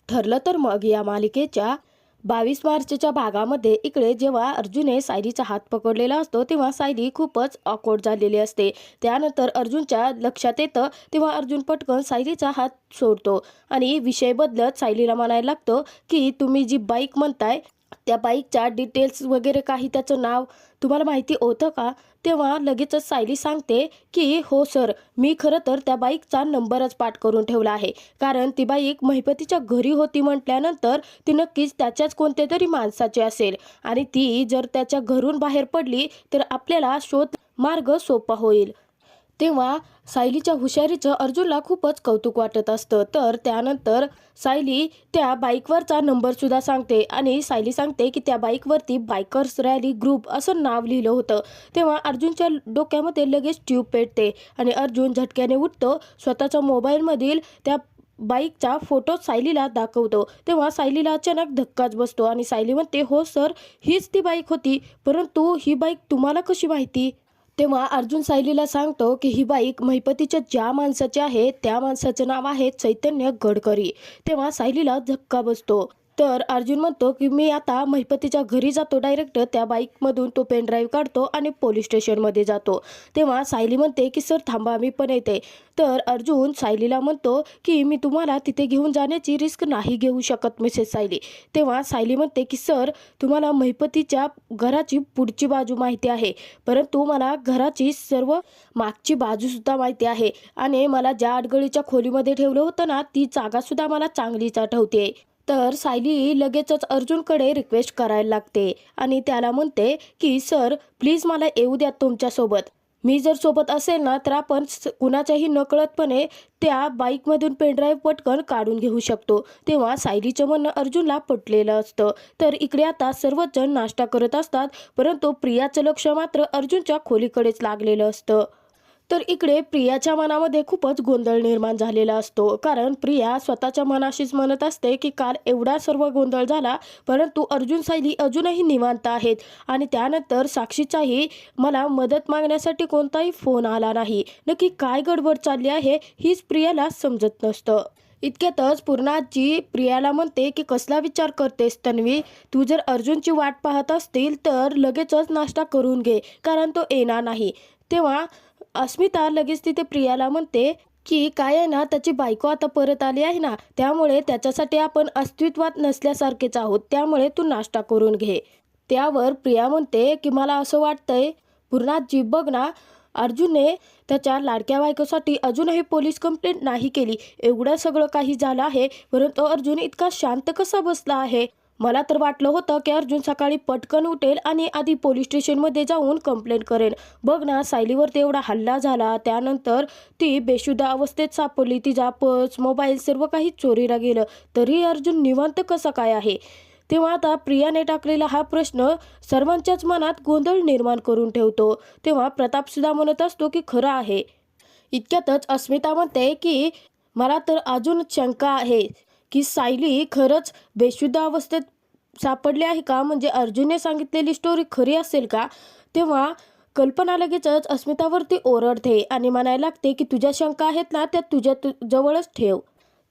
ठरलं तर मग या मालिकेच्या 22 मार्चच्या भागामध्ये इकडे जेव्हा अर्जुनने सायलीचा हात पकडलेला असतो तेव्हा सायली खूपच ऑकवर्ड झालेली असते. त्यानंतर अर्जुनच्या लक्षात येतं तेव्हा अर्जुन पटकन सायलीचा हात सोडतो आणि विषय बदलत सायलीला म्हणायला लागतो की तुम्ही जी बाईक म्हणताय त्या बाईकच्या डिटेल्स वगैरे काही त्याचं नाव तुम्हाला माहिती होतं का? तेव्हा लगेचच सायली सांगते की हो सर, मी खरं तर त्या बाईकचा नंबरच पाठ करून ठेवला आहे. कारण ती बाईक महिपतीच्या घरी होती म्हटल्यानंतर ती नक्कीच त्याच्याच कोणत्या तरी माणसाची असेल आणि ती जर त्याच्या घरून बाहेर पडली तर आपल्याला शोध मार्ग सोपा होईल. तेव्हा सायलीच्या हुशारीचं अर्जुनला खूपच कौतुक वाटत असतं. तर त्यानंतर सायली त्या बाईकवरचा नंबरसुद्धा सांगते आणि सायली सांगते की त्या बाईकवरती बायकर्स रॅली ग्रुप असं नाव लिहिलं होतं. तेव्हा अर्जुनच्या डोक्यामध्ये लगेच ट्यूब पेटते आणि अर्जुन झटक्याने उठतो. स्वतःच्या मोबाईलमधील त्या बाईकचा फोटो सायलीला दाखवतो. तेव्हा सायलीला अचानक धक्काच बसतो आणि सायली म्हणते हो सर, हीच ती बाईक होती, परंतु ही बाईक तुम्हाला कशी माहिती? तेव्हा अर्जुन सायलीला सांगतो की ही बाईक महिपतीच्या ज्या माणसाची आहे त्या माणसाचं नाव आहे चैतन्य गडकरी. तेव्हा सायलीला धक्का बसतो. तर अर्जुन म्हणतो की मी आता महिपतीच्या घरी जातो डायरेक्ट. त्या बाईकमधून तो पेन ड्राईव्ह काढतो आणि पोलीस स्टेशनमध्ये जातो. तेव्हा सायली म्हणते की सर थांबा, मी पण येते. तर अर्जुन सायलीला म्हणतो की मी तुम्हाला तिथे घेऊन जाण्याची रिस्क नाही घेऊ शकत मिसेस सायली. तेव्हा सायली म्हणते की सर, तुम्हाला महिपतीच्या घराची पुढची बाजू माहिती आहे, परंतु मला घराची सर्व मागची बाजूसुद्धा माहिती आहे आणि मला ज्या अडगळीच्या खोलीमध्ये ठेवलं होतं ना, ती जागासुद्धा मला चांगलीच आठवते. तर सायली लगेचच अर्जुनकडे रिक्वेस्ट करायला लागते आणि त्याला म्हणते की सर प्लीज मला येऊ द्या तुमच्यासोबत. मी जर सोबत असेल ना तर आपण कुणाच्याही नकळतपणे त्या बाईकमधून पेनड्राईव्ह पटकन काढून घेऊ शकतो. तेव्हा सायलीचं म्हणणं अर्जुनला पटलेलं असतं. तर इकडे आता सर्वच जण नाश्ता करत असतात, परंतु प्रियाचं लक्ष मात्र अर्जुनच्या खोलीकडेच लागलेलं असतं. तर इकडे प्रियाच्या मनामध्ये खूपच गोंधळ निर्माण झालेला असतो. कारण प्रिया स्वतःच्या मनाशीच म्हणत असते की काल एवढा सर्व गोंधळ झाला, परंतु अर्जुन सायली अजूनही निवांत आहेत आणि त्यानंतर साक्षीचाही मला मदत मागण्यासाठी कोणताही फोन आला नाही. नक्की काय गडबड चालली आहे हीच प्रियाला समजत नसतं. इतक्यातच पूर्णाजी प्रियाला म्हणते की कसला विचार करतेस तन्वी, तू जर अर्जुनची वाट पाहत असतील तर लगेचच नाश्ता करून घे, कारण तो येणार नाही. तेव्हा अस्मिता लगेच तिथे प्रियाला म्हणते की काय आहे ना, त्याची बायको आता परत आली आहे ना, त्यामुळे त्याच्यासाठी आपण अस्तित्वात नसल्यासारखेच आहोत, त्यामुळे तू नाश्ता करून घे. त्यावर प्रिया म्हणते की मला असं वाटतंय पूर्णाजी, बघ ना, अर्जुनने त्याच्या लाडक्या बायकोसाठी अजूनही पोलीस कंप्लेंट नाही केली. एवढं सगळं काही झालं आहे, परंतु अर्जुन इतका शांत कसा बसला आहे? मला तर वाटलं होतं की अर्जुन सकाळी पटकन उठेल आणि आधी पोलीस स्टेशनमध्ये जाऊन कंप्लेंट करेल. बघ ना, सायलीवरती एवढा हल्ला झाला, त्यानंतर ती बेशुद्ध अवस्थेत सापडली, तिचा पर्स, मोबाईल सर्व काही चोरीला गेलं, तरी अर्जुन निवांत कसा काय आहे? तेव्हा आता प्रियाने टाकलेला हा प्रश्न सर्वांच्याच मनात गोंधळ निर्माण करून ठेवतो. तेव्हा प्रतापसुद्धा म्हणत असतो की खरं आहे. इतक्यातच अस्मिता म्हणते की मला तर अजून शंका आहे की सायली खरंच बेशुद्ध अवस्थेत सापडली आहे का? म्हणजे अर्जुनने सांगितलेली स्टोरी खरी असेल का? तेव्हा कल्पना लगेचच अस्मितावरती ओरडते आणि म्हणायला लागते की तुझ्या शंका आहेत ना, त्या तुझ्या जवळच ठेव.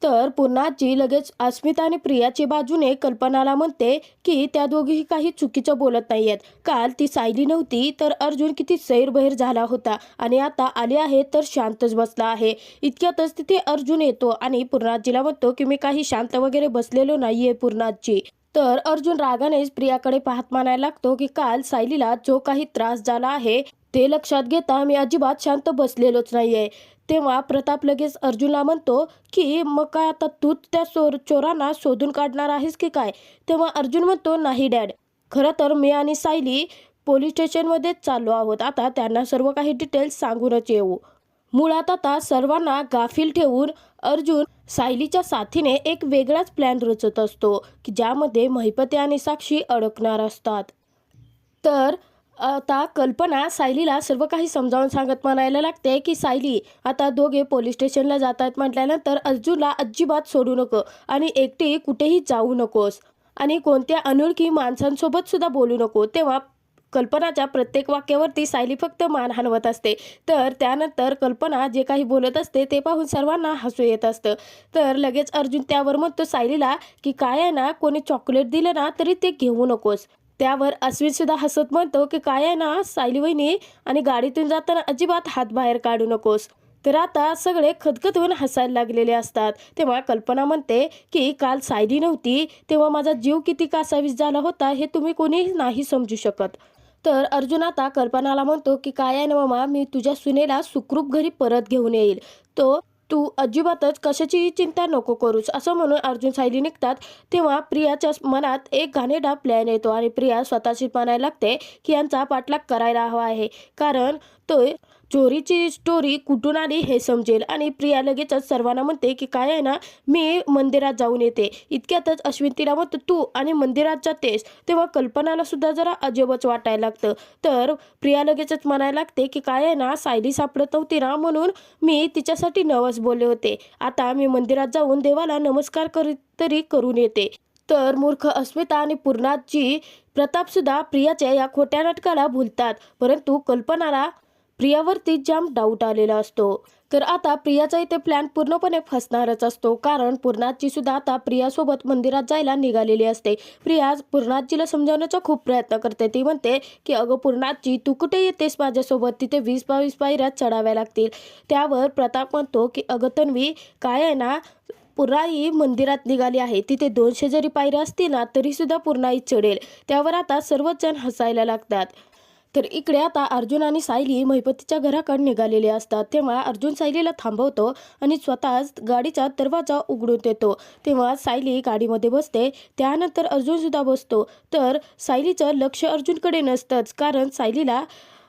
तर पुन्हाची लगेच अस्मिता आणि प्रियाची बाजूने कल्पनाला म्हणते की त्या दोघीही काही चुकीचं बोलत नाही आहेत. काल ती सायली नव्हती तर अर्जुन किती सैरभैर झाला होता आणि आता आले आहे तर शांतच बसला आहे. इतक्यातच तिथे अर्जुन येतो आणि पूर्णाजीला म्हणतो की मी काही शांत वगैरे बसलेलो नाहीये पूर्णाजी. तर अर्जुन रागानेच प्रियाकडे पाहत म्हणायला लागतो की काल सायलीला जो काही त्रास झाला आहे ते लक्षात घेता मी अजिबात शांत बसलेलोच नाहीये. तेव्हा प्रताप लगेच अर्जुनला म्हणतो की मग काय आता तूच त्या चोरांना शोधून काढणार आहेस की काय? तेव्हा अर्जुन म्हणतो नाही डॅड, खरं तर मी आणि सायली पोलीस स्टेशनमध्येच चाललो आहोत. आता त्यांना सर्व काही डिटेल्स सांगूनच येऊ. मुळात आता सर्वांना गाफील ठेवून अर्जुन सायलीच्या साथीने एक वेगळाच प्लॅन रचत असतो की ज्यामध्ये महिपती आणि साक्षी अडकणार असतात. तर आता कल्पना सायलीला सर्व काही समजावून सांगत म्हणायला लागते की सायली, आता दोघे पोलीस स्टेशनला जात आहेत म्हटल्यानंतर अर्जुनला अजिबात सोडू नको आणि एकटी कुठेही जाऊ नकोस आणि कोणत्या अनोळखी माणसांसोबत सुद्धा बोलू नको. तेव्हा कल्पनाच्या प्रत्येक वाक्यावरती सायली फक्त मान हलवत असते. तर त्यानंतर कल्पना जे काही बोलत असते ते पाहून सर्वांना हसू येत असतं. तर लगेच अर्जुन त्यावर म्हणतो सायलीला की काय आहे ना, कोणी चॉकलेट दिलं ना तरी ते घेऊ नकोस. त्यावर अश्विन सुद्धा हसत म्हणतो की काय आहे ना सायली वहिनी, आणि गाडीतून जाताना अजिबात हात बाहेर काढू नकोस. तर आता सगळे खदखदून हसायला लागलेले असतात. तेव्हा कल्पना म्हणते की काल सायली नव्हती तेव्हा माझा जीव किती कासावीस झाला होता हे तुम्ही कोणी नाही समजू शकत. तर अर्जुन आता कल्पनाला म्हणतो की काय आहे ना मामा, मी तुझ्या सुनेला सुखरूप घरी परत घेऊन येईल. तो तू अजिबातच कशाची चिंता नको करूस असं म्हणून अर्जुन सायली निघतात. तेव्हा प्रियाच्या मनात एक घाणेरडा प्लॅन येतो आणि प्रिया स्वतःशी म्हणायला लागते की यांचा पाठलाग करायला हवा आहे, कारण तो चोरीची स्टोरी कुठून आली हे समजेल. आणि प्रिया लगेचच सर्वांना म्हणते की काय आहे ना, मी मंदिरात जाऊन येते. इतक्यातच अश्विन तिला म्हणतो तू आणि मंदिरात जातेस. तेव्हा कल्पनाला सुद्धा जरा अजबच वाटायला लागतं. तर प्रिया लगेचच म्हणायला लागते की काय आहे ना, सायली सापडत नव्हती ना म्हणून मी तिच्यासाठी नवस बोलले होते. आता मी मंदिरात जाऊन देवाला नमस्कार तरी करून येते. तर मूर्ख अस्मिता आणि पूर्णाची प्रतापसुद्धा प्रियाच्या या खोट्या नाटकाला भुलतात, परंतु कल्पनाला प्रियावरती जाम डाऊट आलेला असतो. तर आता प्रियाचा इथे प्लॅन पूर्णपणे फसणारच असतो, कारण पूर्णाची सुद्धा आता प्रियासोबत मंदिरात जायला निघालेली असते. प्रिया पूर्णाजीला समजावण्याचा खूप प्रयत्न करते. ती म्हणते की अगं पूर्णाजी, तू कुठे येतेस माझ्यासोबत, तिथे 20-22 पायऱ्या चढाव्या लागतील. त्यावर प्रताप म्हणतो की अगं तन्वी, काय आहे ना, पूर्णाई मंदिरात निघाली आहे, तिथे 200 जरी पायऱ्या असतील ना तरी सुद्धा पूर्णाई चढेल. त्यावर आता सर्वच जण हसायला लागतात. तर इकडे आता अर्जुन आणि सायली महिपतीच्या घराकडे निघालेले असतात. तेव्हा अर्जुन सायलीला थांबवतो आणि स्वतःच गाडीचा दरवाजा उघडून देतो. तेव्हा सायली गाडीमध्ये बसते. त्यानंतर अर्जुन सुद्धा बसतो. तर सायलीचं लक्ष अर्जुनकडे नसतंच, कारण सायलीला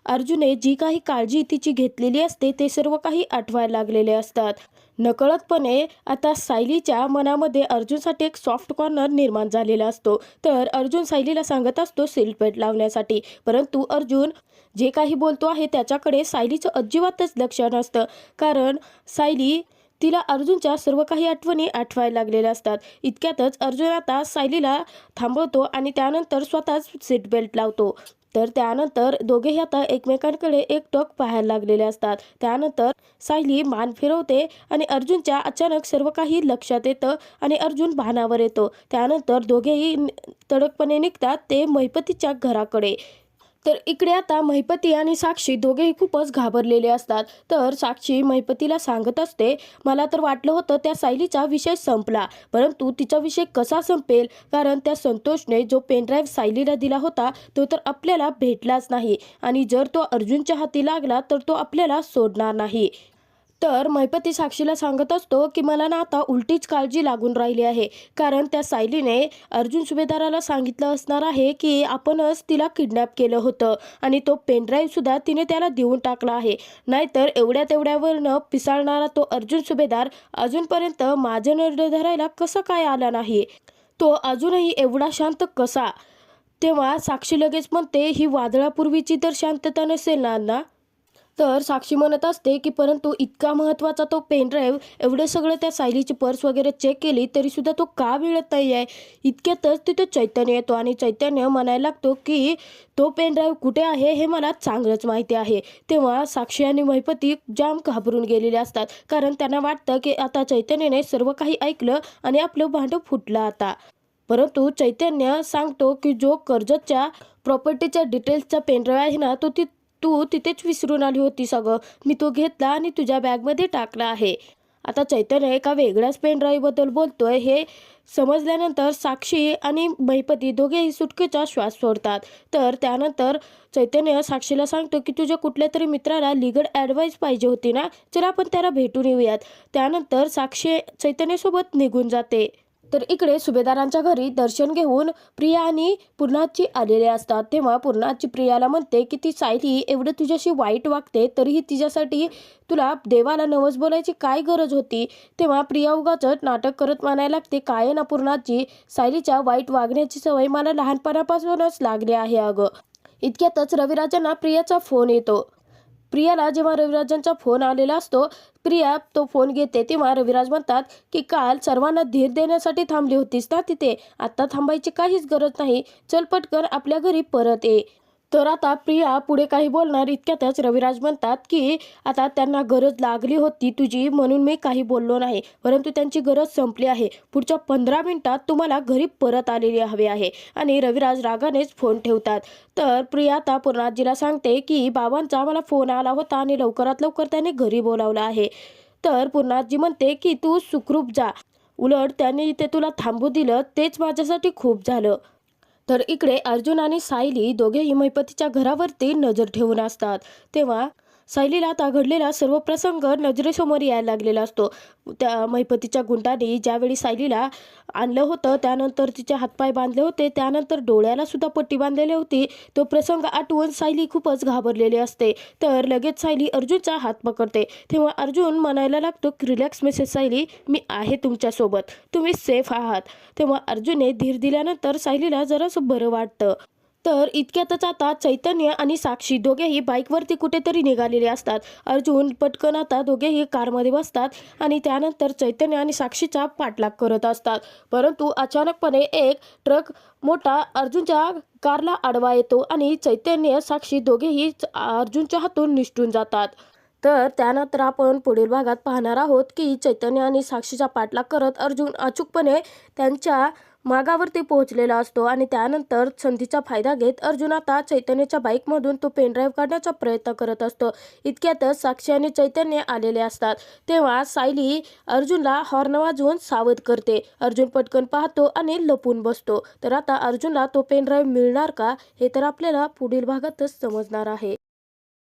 अर्जुनने जी काही काळजी तिची घेतलेली असते ते सर्व काही आठवायला लागलेले असतात. नकळतपणे आता सायलीच्या मनामध्ये अर्जुनसाठी एक सॉफ्ट कॉर्नर निर्माण झालेला असतो. तर अर्जुन सायलीला सांगत असतो सीट बेल्ट लावण्यासाठी, परंतु अर्जुन जे काही बोलतो आहे त्याच्याकडे सायलीचं अजिबातच लक्ष नसतं, कारण सायली तिला अर्जुनच्या सर्व काही आठवणी आठवायला लागलेल्या असतात. इतक्यातच अर्जुन आता सायलीला थांबवतो आणि त्यानंतर स्वतःच सीट बेल्ट लावतो. तर त्यानंतर दोघेही आता एकमेकांकडे एकटक पाहायला लागलेले असतात. त्यानंतर सायली मान फिरवते आणि अर्जुनच्या अचानक सर्व काही लक्षात येतं आणि अर्जुन भानावर येतो. त्यानंतर दोघेही तडकपणे निघतात ते महिपतीच्या घराकडे. तर इकडे आता महिपती आणि साक्षी दोघेही खूपच घाबरलेले असतात. तर साक्षी महिपतीला सांगत असते, मला तर वाटलं होतं त्या सायलीचा विषय संपला, परंतु तिचा विषय कसा संपेल, कारण त्या संतोषने जो पेनड्राईव्ह सायलीला दिला होता तो तर आपल्याला भेटलाच नाही, आणि जर तो अर्जुनच्या हाती लागला तर तो आपल्याला सोडणार नाही. तर महिपती साक्षीला सांगत असतो की मला ना आता उलटीच काळजी लागून राहिली आहे, कारण त्या सायलीने अर्जुन सुभेदाराला सांगितलं असणार आहे की आपणच तिला किडनॅप केलं होतं आणि तो पेनड्राईव्ह सुद्धा तिने त्याला देऊन टाकला आहे. नाहीतर एवढ्या तेवढ्यावरनं पिसाळणारा तो अर्जुन सुभेदार अजूनपर्यंत माझं नरड धरायला कसं काय आला नाही, तो अजूनही एवढा शांत कसा. तेव्हा साक्षी लगेच म्हणते ही वादळापूर्वीची तर शांतता नसेल ना. तर साक्षी म्हणत असते की परंतु इतका महत्त्वाचा तो पेनड्राईव्ह, एवढं सगळं त्या सायलीची पर्स वगैरे चेक केली तरीसुद्धा तो का मिळत नाही आहे. इतक्यातच तिथे चैतन्य येतो आणि चैतन्य म्हणायला लागतो की तो पेनड्राईव्ह कुठे आहे हे मला चांगलंच माहिती आहे. तेव्हा साक्षी आणि महिपती जाम घाबरून गेलेले असतात, कारण त्यांना वाटतं की आता चैतन्याने सर्व काही ऐकलं आणि आपलं भांडं फुटलं आता. परंतु चैतन्य सांगतो की जो कर्जतच्या प्रॉपर्टीच्या डिटेल्सचा पेनड्राईव्ह आहे ना तो तू तिथेच विसरून आली होती सगळं, मी तो घेतला आणि तुझ्या बॅगमध्ये टाकला आहे. आता चैतन्य एका वेगळ्याच पेनड्राईव्हबद्दल बोलतोय हे समजल्यानंतर साक्षी आणि महिपती दोघेही सुटकेचा श्वास सोडतात. तर त्यानंतर चैतन्य साक्षीला सांगतो की तुझ्या कुठल्या तरी मित्राला लीगल ॲडवाईस पाहिजे होती ना, चला आपण त्याला भेटून येऊयात. त्यानंतर साक्षी चैतन्यासोबत निघून जाते. तर इकडे सुभेदारांच्या घरी दर्शन घेऊन प्रिया आणि पूर्णाची आलेले असतात. तेव्हा पूर्णाची प्रियाला म्हणते की ती सायली एवढं तुझ्याशी वाईट वागते तरीही तिच्यासाठी तुला देवाला नवस बोलायची काय गरज होती. तेव्हा प्रिया उगाचच नाटक करत म्हणायला लागते, काय ना पूर्णाची, सायलीच्या वाईट वागण्याची सवय मला लहानपणापासूनच लागली आहे अगं. इतक्यातच रविराजांना प्रियाचा फोन येतो. प्रियाला जेव्हा रविराजांचा फोन आलेला असतो, प्रिया तो फोन घेते. तेव्हा रविराज म्हणतात की काल सर्वांना धीर देण्यासाठी थांबली होतीस ना तिथे, आता थांबायची काहीच गरज नाही, चल पटकन आपल्या घरी परत ये. तर आता प्रिया पुढे काही बोलणार इतक्यातच रविराज म्हणतात की आता त्यांना गरज लागली होती तुझी म्हणून मी काही बोललो नाही, परंतु त्यांची गरज संपली आहे. पुढच्या 15 मिनिटात तुम्हाला घरी परत आलेली हवे आहे. आणि रविराज रागानेच फोन ठेवतात. तर प्रिया आता पूर्णाजीला सांगते की बाबांचा मला फोन आला होता आणि लवकरात लवकर त्याने घरी बोलावलं आहे. तर पूर्णाजी म्हणते की तू सुखरूप जा, उलट त्याने इथे तुला थांबू दिलं तेच माझ्यासाठी खूप झालं. तर इकडे अर्जुन आणि सायली दोघेही महिपतीच्या घरावरती नजर ठेवून असतात. तेव्हा सायलीला आता घडलेला सर्व प्रसंग नजरेसमोर यायला लागलेला असतो. त्या महिपतीच्या गुंडाने ज्यावेळी सायलीला आणलं होतं, त्यानंतर तिचे हातपाय बांधले होते, त्यानंतर डोळ्याला सुद्धा पट्टी बांधलेली होती, तो प्रसंग आठवून सायली खूपच घाबरलेली असते. तर लगेच सायली अर्जुनचा हात पकडते. तेव्हा अर्जुन म्हणायला लागतो की रिलॅक्स मिसेस सायली, मी आहे तुमच्यासोबत, तुम्ही सेफ आहात. तेव्हा अर्जुनने धीर दिल्यानंतर सायलीला जरासं बरं वाटतं. तर इतक्यातच आता चैतन्य आणि साक्षी दोघेही बाईकवरती कुठेतरी निघालेले असतात. अर्जुन पटकन आता दोघेही कारमध्ये बसतात आणि त्यानंतर चैतन्य आणि साक्षीचा पाठलाग करत असतात. परंतु अचानकपणे एक ट्रक मोठा अर्जुनच्या कारला आडवा येतो आणि चैतन्य साक्षी दोघेही अर्जुनच्या हातून निसटून जातात. तर त्यानंतर आपण पुढील भागात पाहणार आहोत की चैतन्य आणि साक्षीचा पाठलाग करत अर्जुन अचूकपणे त्यांच्या मागावरती पोहोचलेला असतो आणि त्यानंतर संधीचा फायदा घेत अर्जुन आता चैतन्याच्या बाईकमधून तो पेनड्राईव्ह काढण्याचा प्रयत्न करत असतो. इतक्यातच साक्षी आणि चैतन्य आलेले असतात. तेव्हा सायली अर्जुनला हॉर्न वाजवून सावध करते. अर्जुन पटकन पाहतो आणि लपून बसतो. तर आता अर्जुनला तो पेनड्राईव्ह मिळणार का, हे तर आपल्याला पुढील भागातच समजणार आहे.